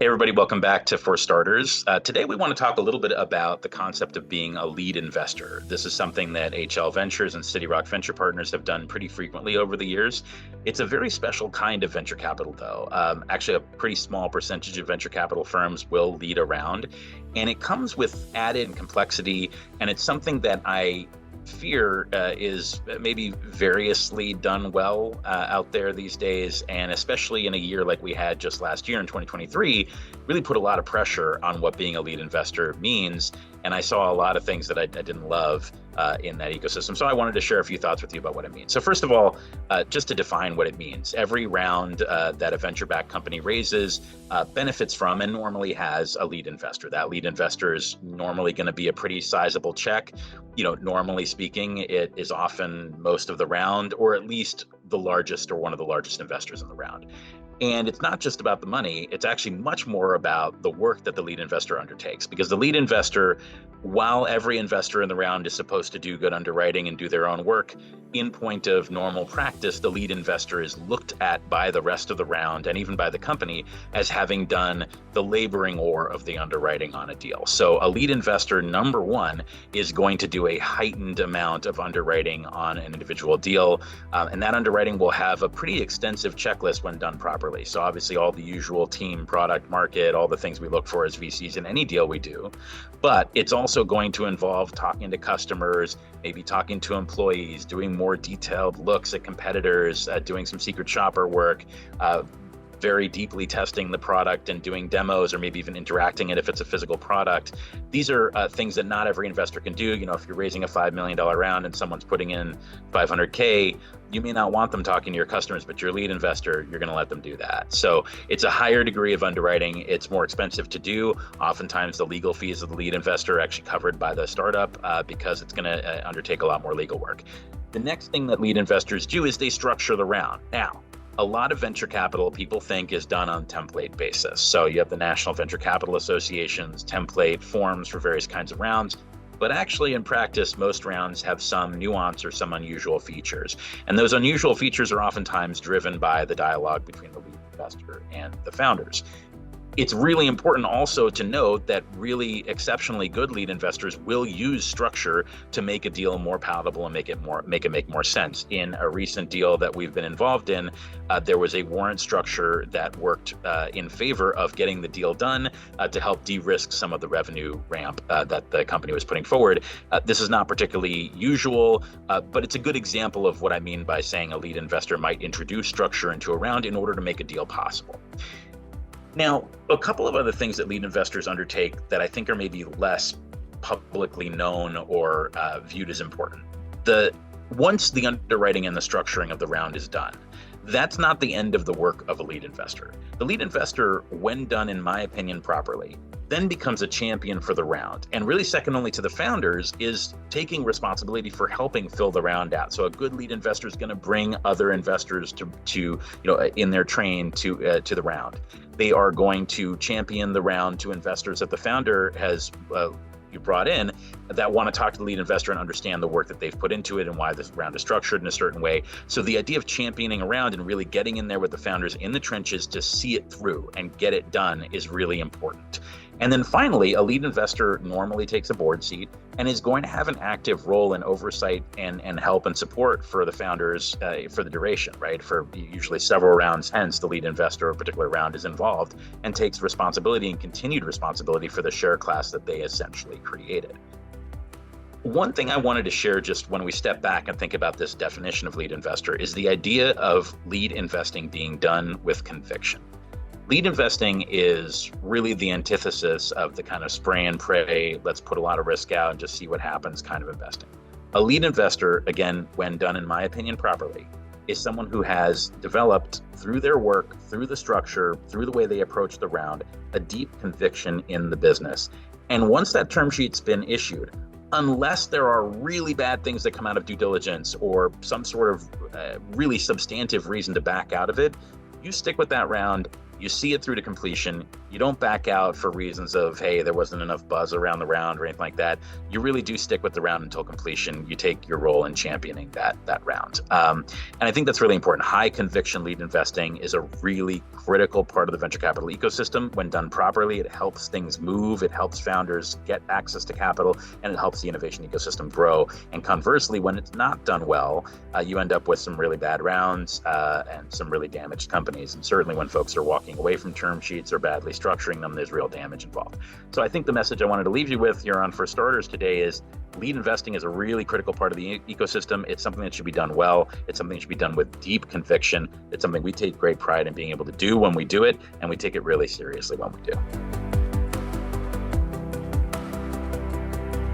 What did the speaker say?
Hey, everybody, welcome back to For Starters. Today, we want to talk a little bit about the concept of being a lead investor. This is something that HL Ventures and City Rock Venture Partners have done pretty frequently over the years. It's a very special kind of venture capital, though. Actually, a pretty small percentage of venture capital firms will lead a round, and it comes with added complexity, and it's something that I fear is maybe variously done well out there these days, and especially in a year like we had just last year in 2023, really put a lot of pressure on what being a lead investor means. And I saw a lot of things that I didn't love in that ecosystem. So I wanted to share a few thoughts with you about what it means. So first of all, just to define what it means, every round that a venture-backed company raises benefits from and normally has a lead investor. That lead investor is normally going to be a pretty sizable check. Normally speaking, it is often most of the round, or at least the largest or one of the largest investors in the round. And it's not just about the money, it's actually much more about the work that the lead investor undertakes. Because the lead investor, while every investor in the round is supposed to do good underwriting and do their own work, in point of normal practice, the lead investor is looked at by the rest of the round and even by the company as having done the laboring ore of the underwriting on a deal. So a lead investor, number one, is going to do a heightened amount of underwriting on an individual deal. And that underwriting will have a pretty extensive checklist when done properly. So obviously all the usual team, product, market, all the things we look for as VCs in any deal we do. But it's also going to involve talking to customers, maybe talking to employees, doing more detailed looks at competitors, doing some secret shopper work, very deeply testing the product and doing demos, or maybe even interacting it if it's a physical product. These are things that not every investor can do. If you're raising a $5 million round and someone's putting in 500K, you may not want them talking to your customers, but your lead investor, you're going to let them do that. So it's a higher degree of underwriting. It's more expensive to do. Oftentimes the legal fees of the lead investor are actually covered by the startup because it's going to undertake a lot more legal work. The next thing that lead investors do is they structure the round. Now, a lot of venture capital people think is done on template basis. So you have the National Venture Capital Association's template forms for various kinds of rounds. But actually, in practice, most rounds have some nuance or some unusual features. And those unusual features are oftentimes driven by the dialogue between the lead investor and the founders. It's really important also to note that really exceptionally good lead investors will use structure to make a deal more palatable and make it make more sense. In a recent deal that we've been involved in, there was a warrant structure that worked in favor of getting the deal done to help de-risk some of the revenue ramp that the company was putting forward. This is not particularly usual, but it's a good example of what I mean by saying a lead investor might introduce structure into a round in order to make a deal possible. Now, a couple of other things that lead investors undertake that I think are maybe less publicly known or viewed as important. Once the underwriting and the structuring of the round is done, that's not the end of the work of a lead investor. The lead investor, when done, in my opinion, properly, then becomes a champion for the round. And really second only to the founders is taking responsibility for helping fill the round out. So a good lead investor is going to bring other investors to in their train to the round. They are going to champion the round to investors that the founder has you brought in that want to talk to the lead investor and understand the work that they've put into it and why this round is structured in a certain way. So the idea of championing around and really getting in there with the founders in the trenches to see it through and get it done is really important. And then finally, a lead investor normally takes a board seat and is going to have an active role in oversight and help and support for the founders for the duration, right? For usually several rounds, hence the lead investor of a particular round is involved and takes responsibility and continued responsibility for the share class that they essentially created. One thing I wanted to share just when we step back and think about this definition of lead investor is the idea of lead investing being done with conviction. Lead investing is really the antithesis of the kind of spray and pray, let's put a lot of risk out and just see what happens kind of investing. A lead investor, again, when done, in my opinion, properly, is someone who has developed through their work, through the structure, through the way they approach the round, a deep conviction in the business. And once that term sheet's been issued, unless there are really bad things that come out of due diligence or some sort of really substantive reason to back out of it, you stick with that round. You see it through to completion, You don't back out for reasons of, hey, there wasn't enough buzz around the round or anything like that. You really do stick with the round until completion. You take your role in championing that round. And I think that's really important. High conviction lead investing is a really critical part of the venture capital ecosystem. When done properly, it helps things move, it helps founders get access to capital, and it helps the innovation ecosystem grow. And conversely, when it's not done well, you end up with some really bad rounds and some really damaged companies. And certainly when folks are walking away from term sheets or badly structuring them, there's real damage involved. So I think the message I wanted to leave you with here on For Starters today is lead investing is a really critical part of the ecosystem. It's something that should be done well. It's something that should be done with deep conviction. It's something we take great pride in being able to do when we do it, and we take it really seriously when we do.